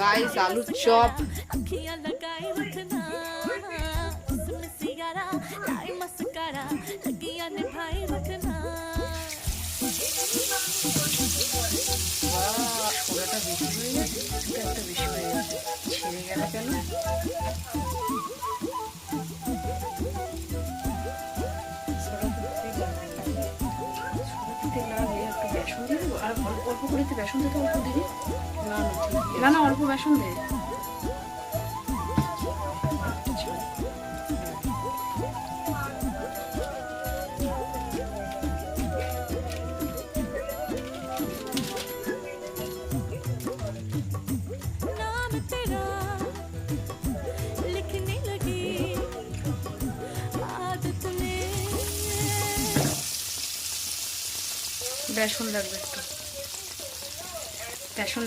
Guys আলুর chop. ছোলাটা বেশি হয়ে গেছে, কিছুটা একটা বেশি হয়ে গেছে, ছেড়ে গেল কেন? একটু বেসন দিয়ে দেবো, আর অল্প করে বেসন দিতে, অল্প দিবি না, না অল্প বেসন দে। বেসন লাগবে একটু, বেসন